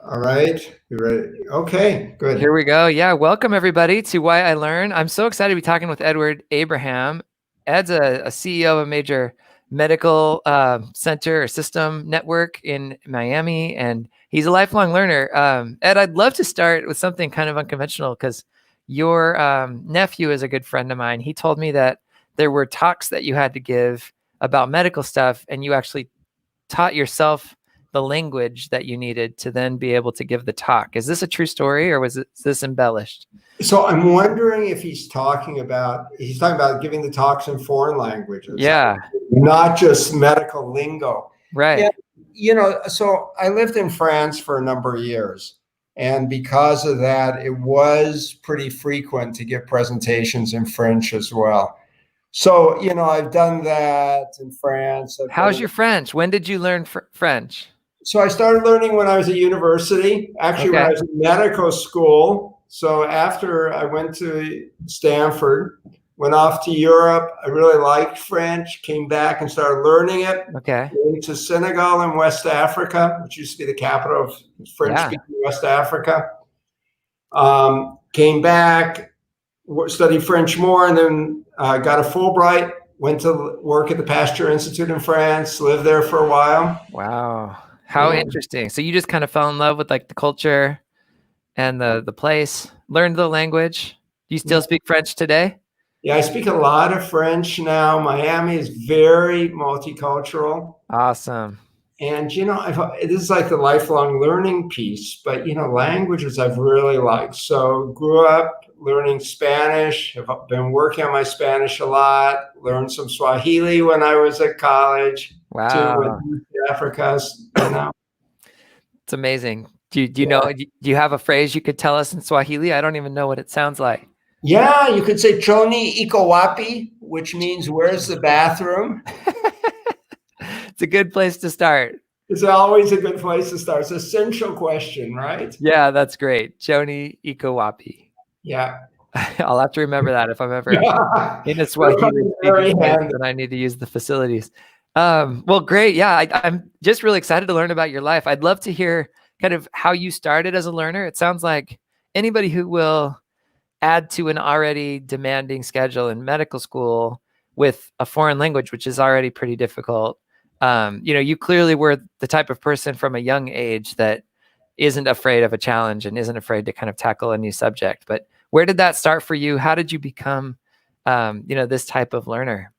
All right. You ready? Okay, good. Here we go. Yeah, welcome everybody to Why I Learn. I'm so excited to be talking with Edward Abraham. Ed's a CEO of a major medical center or system network in Miami, and he's a lifelong learner. Ed, I'd love to start with something kind of unconventional because your nephew is a good friend of mine. He told me that there were talks that you had to give about medical stuff, and you actually taught yourself the language that you needed to then be able to give the talk. Is this a true story or is this embellished? So I'm wondering if he's talking about giving the talks in foreign languages. Yeah. Not just medical lingo. Right. Yeah, so I lived in France for a number of years. And because of that, it was pretty frequent to give presentations in French as well. So, I've done that in France. How's your French? When did you learn French? So I started learning when I was at university, actually when I was in medical school. So after I went to Stanford, went off to Europe, I really liked French, came back and started learning it. Okay. Went to Senegal in West Africa, which used to be the capital of French-speaking West Africa. Came back, studied French more, and then got a Fulbright, went to work at the Pasteur Institute in France, lived there for a while. Wow. How interesting. So you just kind of fell in love with like the culture and the place, learned the language. Do you still speak French today? Yeah, I speak a lot of French now. Miami is very multicultural. Awesome. And, this is like the lifelong learning piece, but, languages I've really liked. So grew up learning Spanish, have been working on my Spanish a lot, learned some Swahili when I was at college. Wow. Africa, It's amazing. Do you know, do you have a phrase you could tell us in Swahili? I don't even know what it sounds like. Yeah, you could say Choni iko wapi, which means where's the bathroom? It's a good place to start. It's always a good place to start. It's an essential question, right? Yeah, that's great. Choni iko wapi. Yeah. I'll have to remember that if I'm ever in a Swahili speaking place and I need to use the facilities. Well, great. Yeah, I'm just really excited to learn about your life. I'd love to hear kind of how you started as a learner. It sounds like anybody who will add to an already demanding schedule in medical school with a foreign language, which is already pretty difficult. You clearly were the type of person from a young age that isn't afraid of a challenge and isn't afraid to kind of tackle a new subject. But where did that start for you? How did you become, this type of learner?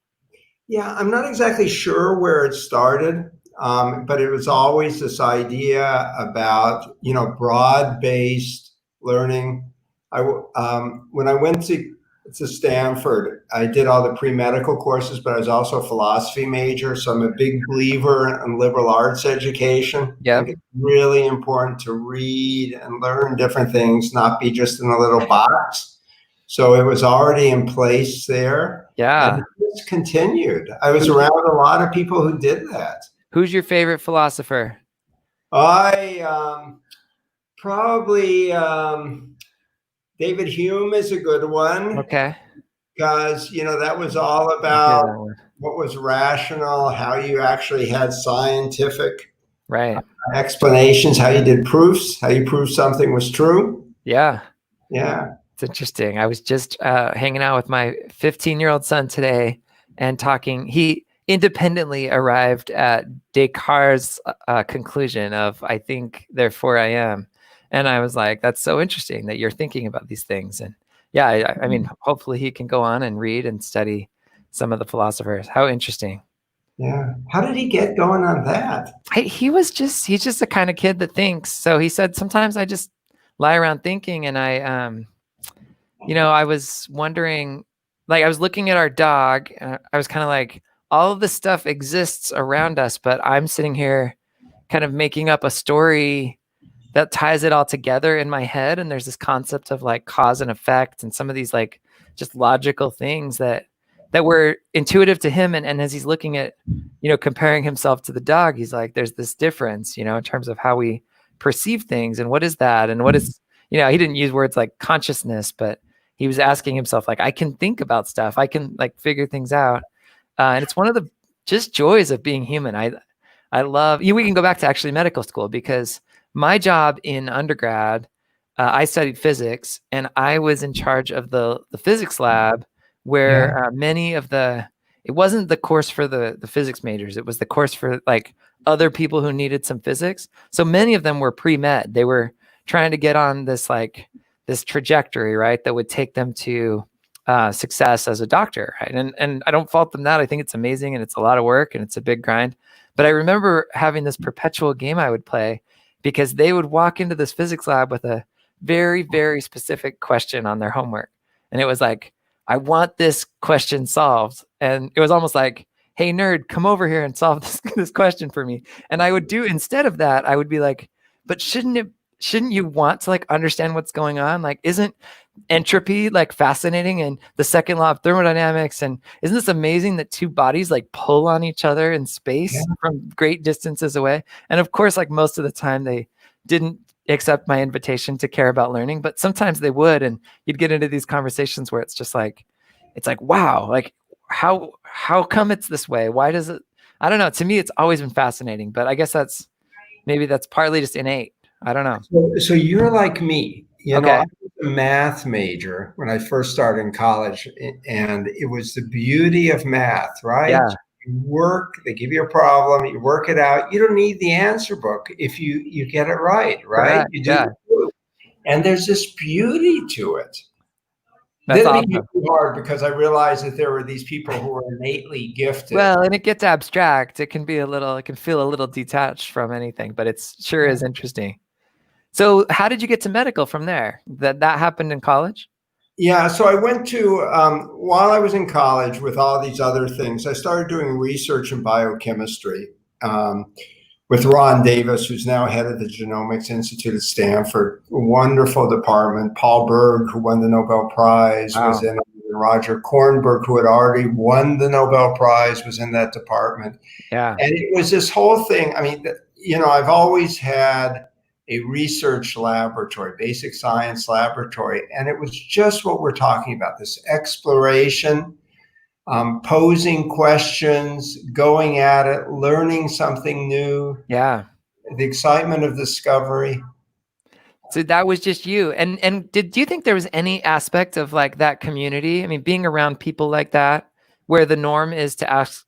Yeah, I'm not exactly sure where it started, but it was always this idea about, broad-based learning. When I went to Stanford, I did all the pre-medical courses, but I was also a philosophy major. So I'm a big believer in liberal arts education. Yeah. I think it's really important to read and learn different things, not be just in a little box. So it was already in place there. Yeah. And it just continued. I was around a lot of people who did that. Who's your favorite philosopher? I probably David Hume is a good one. Okay. Because, that was all about what was rational, how you actually had scientific explanations, how you did proofs, how you proved something was true. Yeah. Yeah. It's interesting. I was just hanging out with my 15-year-old son today and talking. He independently arrived at Descartes' conclusion of, I think, therefore I am. And I was like, that's so interesting that you're thinking about these things. And yeah, I mean, hopefully he can go on and read and study some of the philosophers. How interesting. Yeah. How did he get going on that? He's just the kind of kid that thinks. So he said, sometimes I just lie around thinking, and I was wondering, like, I was looking at our dog, and I was kind of like, all of this stuff exists around us, but I'm sitting here kind of making up a story that ties it all together in my head. And there's this concept of like cause and effect and some of these like just logical things that were intuitive to him. And as he's looking at, comparing himself to the dog, he's like, there's this difference, in terms of how we perceive things. And what is that? And what is, he didn't use words like consciousness, but he was asking himself, like, I can think about stuff. I can like figure things out. And it's one of the just joys of being human. I love, we can go back to actually medical school, because my job in undergrad, I studied physics, and I was in charge of the physics lab where many of it wasn't the course for the physics majors. It was the course for like other people who needed some physics. So many of them were pre-med. They were trying to get on this trajectory, right, that would take them to success as a doctor, right? And I don't fault them that. I think it's amazing, and it's a lot of work, and it's a big grind. But I remember having this perpetual game I would play because they would walk into this physics lab with a very, very specific question on their homework. And it was like, I want this question solved. And it was almost like, hey, nerd, come over here and solve this question for me. And I would do, instead of that, I would be like, but shouldn't you want to like understand what's going on? Like, isn't entropy like fascinating, and the second law of thermodynamics? And isn't this amazing that two bodies like pull on each other in space from great distances away? And of course, like most of the time they didn't accept my invitation to care about learning, but sometimes they would. And you'd get into these conversations where it's like, wow, like how come it's this way? Why does it? I don't know. To me, it's always been fascinating, but I guess that's partly just innate. I don't know. So you're like me. You know, Okay. I was a math major when I first started in college, and it was the beauty of math, right? Yeah. You work, they give you a problem, you work it out. You don't need the answer book if you get it right? Correct. You do. And there's this beauty to it. That's Then awesome. it became too hard because I realized that there were these people who were innately gifted. Well, and it gets abstract. It can feel a little detached from anything, but it sure is interesting. So how did you get to medical from there? That happened in college? Yeah, so I went to, while I was in college with all these other things, I started doing research in biochemistry with Ron Davis, who's now head of the Genomics Institute at Stanford. A wonderful department. Paul Berg, who won the Nobel Prize, was in it. Roger Kornberg, who had already won the Nobel Prize, was in that department. Yeah. And it was this whole thing. I mean, you know, I've always had a research laboratory, basic science laboratory. And it was just what we're talking about, this exploration, posing questions, going at it, learning something new. Yeah. The excitement of discovery. So that was just you. And do you think there was any aspect of like that community? I mean, being around people like that, where the norm is to ask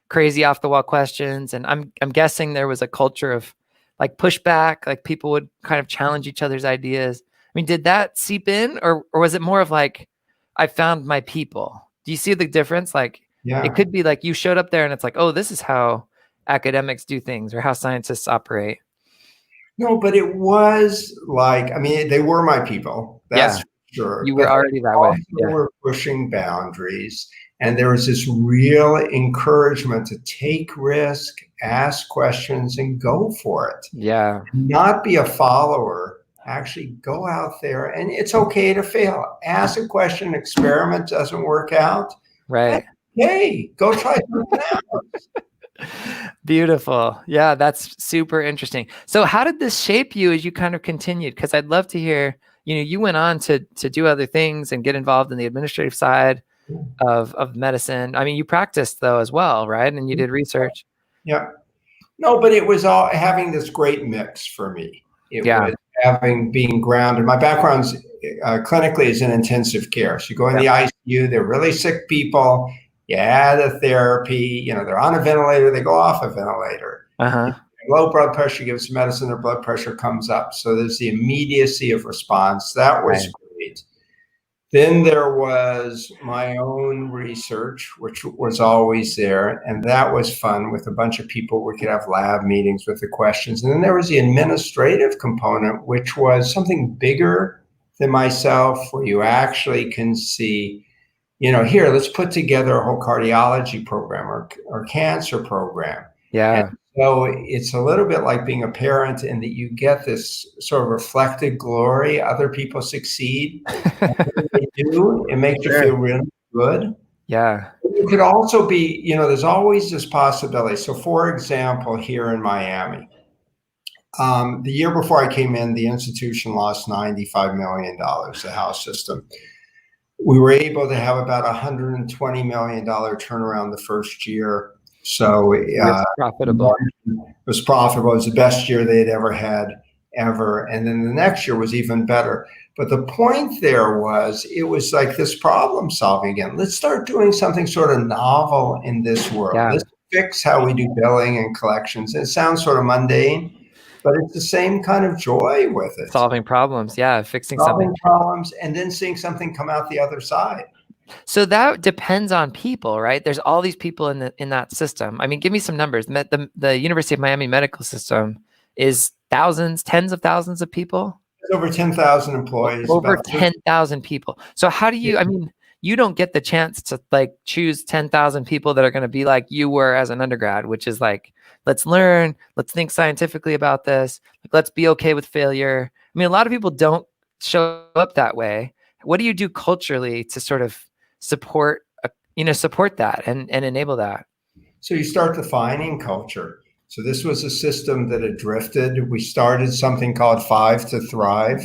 crazy off the wall questions. And I'm guessing there was a culture of like pushback, like people would kind of challenge each other's ideas. I mean, did that seep in, or was it more of like, I found my people? Do you see the difference? Like, it could be like you showed up there and it's like, oh, this is how academics do things or how scientists operate. No, but it was like, I mean, they were my people. That's for sure. You were already that way. Yeah. Were pushing boundaries. And there was this real encouragement to take risk, ask questions, and go for it. Yeah. Not be a follower. Actually go out there, and it's okay to fail. Ask a question, experiment, doesn't work out. Right. Hey, go try something else. Beautiful. Yeah, that's super interesting. So how did this shape you as you kind of continued? Because I'd love to hear, you know, you went on to do other things and get involved in the administrative side of medicine. I mean, you practiced though as well, right? And you did research. Yeah. No, but it was all having this great mix for me. It was being grounded. My background's clinically is in intensive care. So you go in the ICU, they're really sick people. You add a therapy, you know, they're on a ventilator, they go off a ventilator. Low blood pressure, give some medicine, their blood pressure comes up. So there's the immediacy of response. That was great. Then there was my own research, which was always there. And that was fun with a bunch of people. We could have lab meetings with the questions. And then there was the administrative component, which was something bigger than myself, where you actually can see, you know, here, let's put together a whole cardiology program or cancer program. Yeah. And so it's a little bit like being a parent in that you get this sort of reflected glory. Other people succeed. They do. It makes you feel really good. Yeah. It could also be, you know, there's always this possibility. So for example, here in Miami, the year before I came in, the institution lost $95 million, the house system. We were able to have about $120 million turnaround the first year. So profitable. It was profitable. It was the best year they'd ever had. ever. And then the next year was even better. But the point there was, it was like this problem solving again. Let's start doing something sort of novel in this world. Yeah. Let's fix how we do billing and collections. It sounds sort of mundane, but it's the same kind of joy with it. Solving problems. Yeah. Fixing Solving something. problems and then seeing something come out the other side. So that depends on people, right? There's all these people in that system. I mean, give me some numbers. The University of Miami medical system is thousands, tens of thousands of people. There's over 10,000 employees. Over 10,000 people. So how do you, I mean, you don't get the chance to like choose 10,000 people that are going to be like you were as an undergrad, which is like, let's learn, let's think scientifically about this. Like, let's be okay with failure. I mean, a lot of people don't show up that way. What do you do culturally to sort of support that and enable that? So you start defining culture. So this was a system that had drifted. We started something called 5 to Thrive.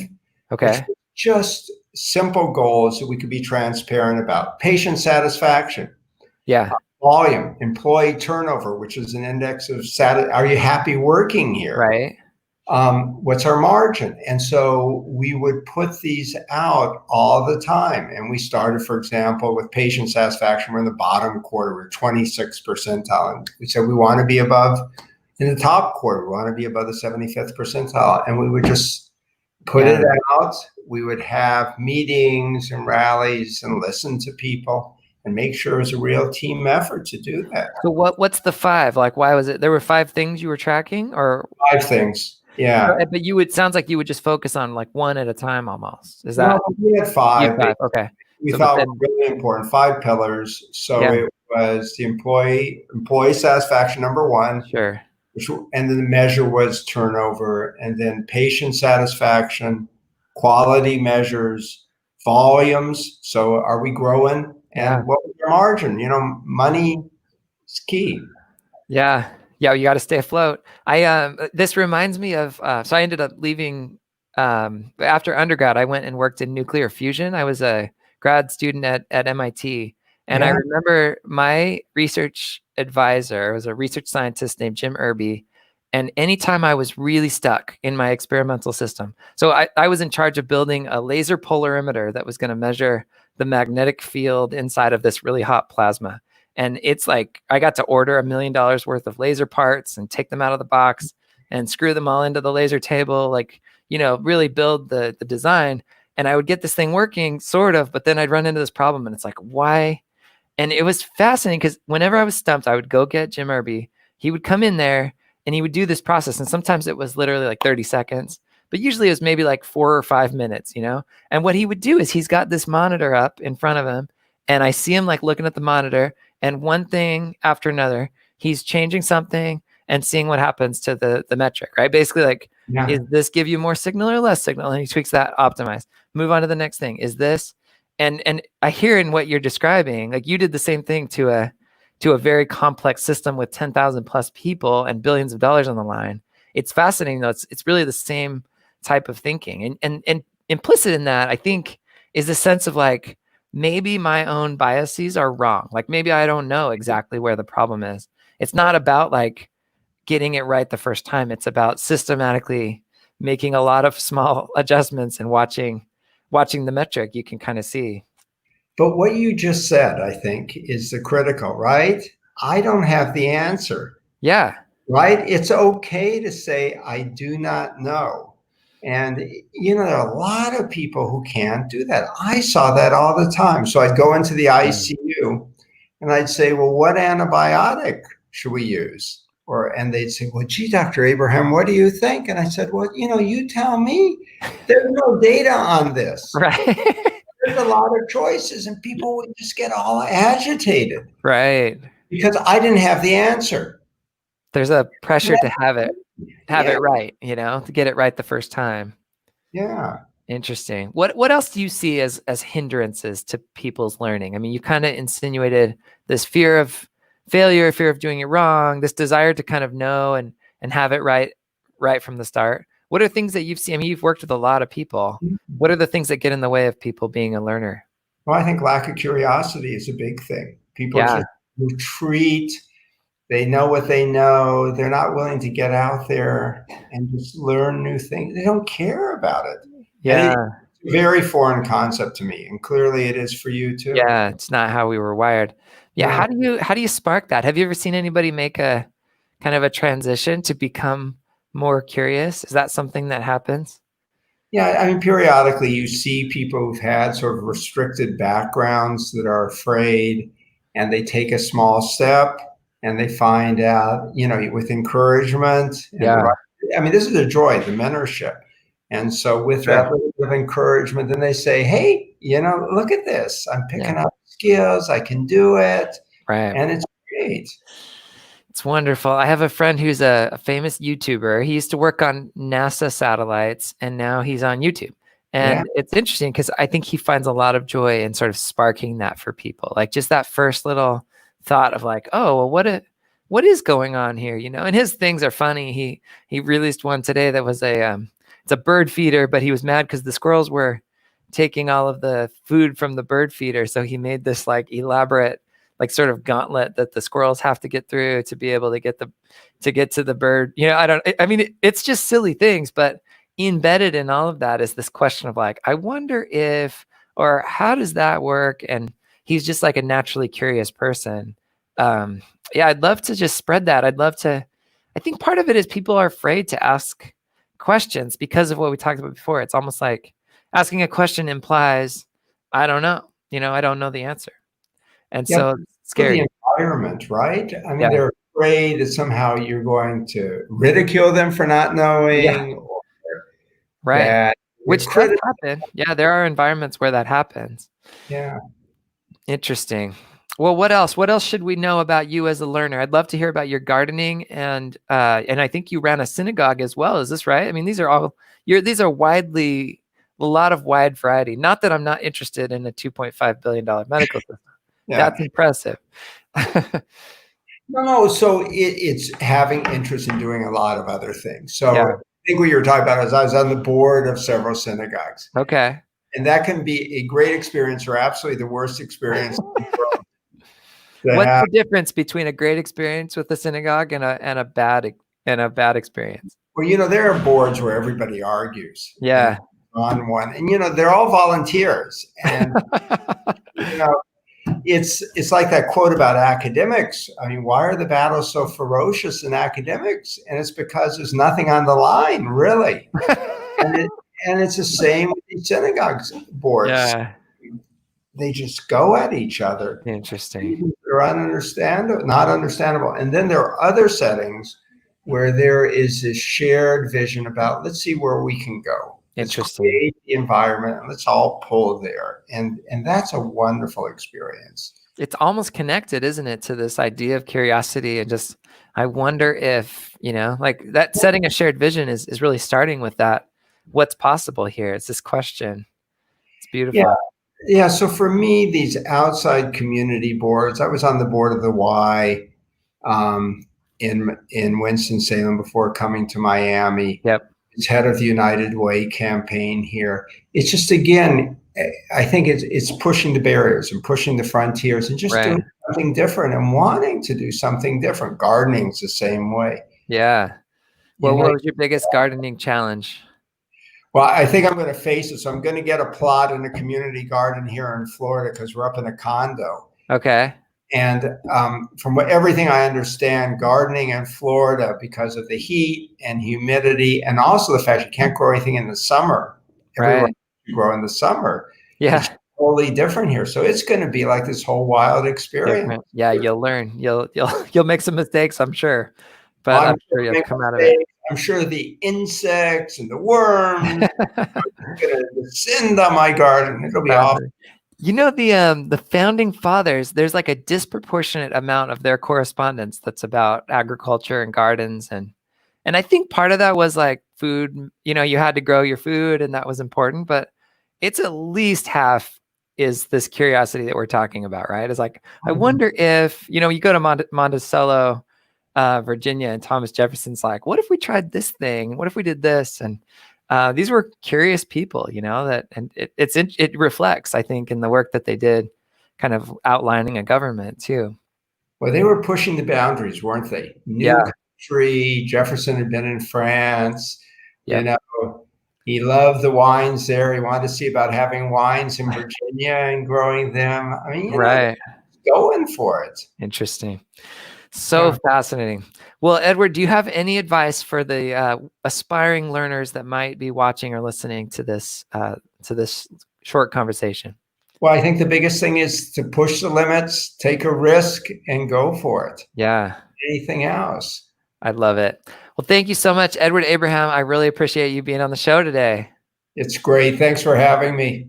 Okay. Just simple goals that we could be transparent about. Patient satisfaction. Yeah. Volume, employee turnover, which is an index of are you happy working here? Right. What's our margin? And so we would put these out all the time. And we started, for example, with patient satisfaction. We're in the bottom quarter, we're 26th percentile. And we said we want to be above in the top quarter, we want to be above the 75th percentile. And we would just put it out. We would have meetings and rallies and listen to people and make sure it was a real team effort to do that. So what's the 5? Like, why was it? There were 5 things you were tracking, or 5 things. Yeah. But sounds like you would just focus on like one at a time almost. Is that? No, we had 5. Okay. We thought were really important, 5 pillars. So it was the employee satisfaction, number 1. Sure. And then the measure was turnover, and then patient satisfaction, quality measures, volumes. So are we growing? And what was your margin? Money is key. Yeah. Yeah. You got to stay afloat. This reminds me of, so I ended up leaving, after undergrad, I went and worked in nuclear fusion. I was a grad student at MIT. And I remember my research advisor was a research scientist named Jim Irby. And anytime I was really stuck in my experimental system, so I was in charge of building a laser polarimeter that was going to measure the magnetic field inside of this really hot plasma. And it's like, I got to order $1 million worth of laser parts and take them out of the box and screw them all into the laser table, like, really build the design. And I would get this thing working sort of, but then I'd run into this problem and it's like, why? And it was fascinating because whenever I was stumped, I would go get Jim Irby. He would come in there and he would do this process. And sometimes it was literally like 30 seconds, but usually it was maybe like 4 or 5 minutes, And what he would do is he's got this monitor up in front of him and I see him like looking at the monitor and one thing after another, he's changing something and seeing what happens to the metric, right? Basically like, is this give you more signal or less signal? And he tweaks that, optimize, move on to the next thing. Is this, and I hear in what you're describing, like you did the same thing to a very complex system with 10,000 plus people and billions of dollars on the line. It's fascinating though. It's really the same type of thinking. And implicit in that, I think, is the sense of like, maybe my own biases are wrong. Like maybe I don't know exactly where the problem is. It's not about like getting it right the first time. It's about systematically making a lot of small adjustments and watching the metric. You can kind of see. But what you just said, I think, is the critical, right? I don't have the answer. Yeah. Right? It's okay to say, I do not know. And, there are a lot of people who can't do that. I saw that all the time. So I'd go into the ICU and I'd say, well, what antibiotic should we use? And they'd say, well, gee, Dr. Abraham, what do you think? And I said, well, you tell me. There's no data on this. Right. There's a lot of choices and people would just get all agitated. Right. Because I didn't have the answer. There's a pressure to have it right, to get it right the first time. Yeah. Interesting. What else do you see as hindrances to people's learning? I mean, you kind of insinuated this fear of failure, fear of doing it wrong, this desire to kind of know and have it right from the start. What are things that you've seen? I mean, you've worked with a lot of people. What are the things that get in the way of people being a learner? Well, I think lack of curiosity is a big thing. People just retreat. They know what they know. They're not willing to get out there and just learn new things. They don't care about it. And Yeah. it's a very foreign concept to me. And clearly it is for you too. Yeah. It's not how we were wired. Yeah. Yeah. How do you spark that? Have you ever seen anybody make a kind of a transition to become more curious? Is that something that happens? Yeah, I mean, periodically you see people who've had sort of restricted backgrounds that are afraid, and they take a small step and they find out, with encouragement and the Yeah. right. I mean, this is a joy, the mentorship. And so with Sure. that little bit of encouragement, then they say, hey, look at this. I'm picking Yeah. up skills. I can do it. Right. And it's great. It's wonderful. I have a friend who's a famous YouTuber. He used to work on NASA satellites and now he's on YouTube. And Yeah. it's interesting because I think he finds a lot of joy in sort of sparking that for people. Like just that first little thought of like, oh, well, what is going on here? And his things are funny. He released one today that was it's a bird feeder, but he was mad because the squirrels were taking all of the food from the bird feeder. So he made this like elaborate like sort of gauntlet that the squirrels have to get through to be able to get to the bird. I mean, it's just silly things, but embedded in all of that is this question of like, I wonder if, or how does that work? And he's just like a naturally curious person. Yeah, I'd love to just spread that. I think part of it is people are afraid to ask questions because of what we talked about before. It's almost like asking a question implies, I don't know, I don't know the answer. And Yeah. so it's For scary. the environment, right? I mean, Yeah. they're afraid that somehow you're going to ridicule them for not Yeah. knowing, or Right. that you're Which does critical. happen. Yeah, there are environments where that happens. Yeah. Interesting. Well, what else? What else should we know about you as a learner? I'd love to hear about your gardening and I think you ran a synagogue as well. Is this right? I mean, these are widely a lot of wide variety. Not that I'm not interested in a $2.5 billion medical system. Yeah. That's impressive. No, so it's having interest in doing a lot of other things. So Yeah. I think what you were talking about is I was on the board of several synagogues. Okay. And that can be a great experience or absolutely the worst experience in the world to What's have. the difference between a great experience with the synagogue and a bad experience? Well, there are boards where everybody argues. Yeah. On one. And they're all volunteers. And it's like that quote about academics. I mean, why are the battles so ferocious in academics? And it's because there's nothing on the line, really. and it's the same with these synagogues boards. Yeah. They just go at each other. Interesting. They're not understandable. And then there are other settings where there is this shared vision about, let's see where we can go. Interesting. Let's create the environment and let's all pull there. And that's a wonderful experience. It's almost connected, isn't it, to this idea of curiosity and just, I wonder if, like that setting a shared vision is really starting with that. What's possible here? It's this question. It's beautiful. Yeah. So for me, these outside community boards, I was on the board of the Y in Winston-Salem before coming to Miami. Yep. It's head of the United Way campaign here. It's just, again, I think it's pushing the barriers and pushing the frontiers and just doing something different and wanting to do something different. Gardening's the same way. Yeah. Well, what was your biggest gardening challenge? Well, I think I'm going to face it. So I'm going to get a plot in a community garden here in Florida because we're up in a condo. Okay. And from everything I understand, gardening in Florida, because of the heat and humidity, and also the fact you can't grow anything in the summer, everywhere you grow in the summer, it's totally different here. So it's going to be like this whole wild experience. Different. Yeah, you'll learn. You'll make some mistakes, I'm sure, but I'm sure you'll come out of it. I'm sure the insects and the worms are going to descend on my garden. It'll be awesome. The founding fathers, there's like a disproportionate amount of their correspondence that's about agriculture and gardens. And I think part of that was like food, you had to grow your food and that was important, but it's at least half is this curiosity that we're talking about, right? It's like, I wonder if, you go to Monticello, Virginia, and Thomas Jefferson's like, what if we tried this thing? What if we did this? And these were curious people, and it reflects, I think, in the work that they did, kind of outlining a government too. Well, they were pushing the boundaries, weren't they? New Yeah. country. Jefferson had been in France. You Yep. know, he loved the wines there. He wanted to see about having wines in Virginia and growing them. I mean, Right. going for it. Interesting. So Yeah. fascinating. Well, Edward, do you have any advice for the aspiring learners that might be watching or listening to this short conversation? Well, I think the biggest thing is to push the limits, take a risk, and go for it. Yeah, Anything else? I love it. Well, thank you so much, Edward Abraham. I really appreciate you being on the show today. It's great. Thanks for having me.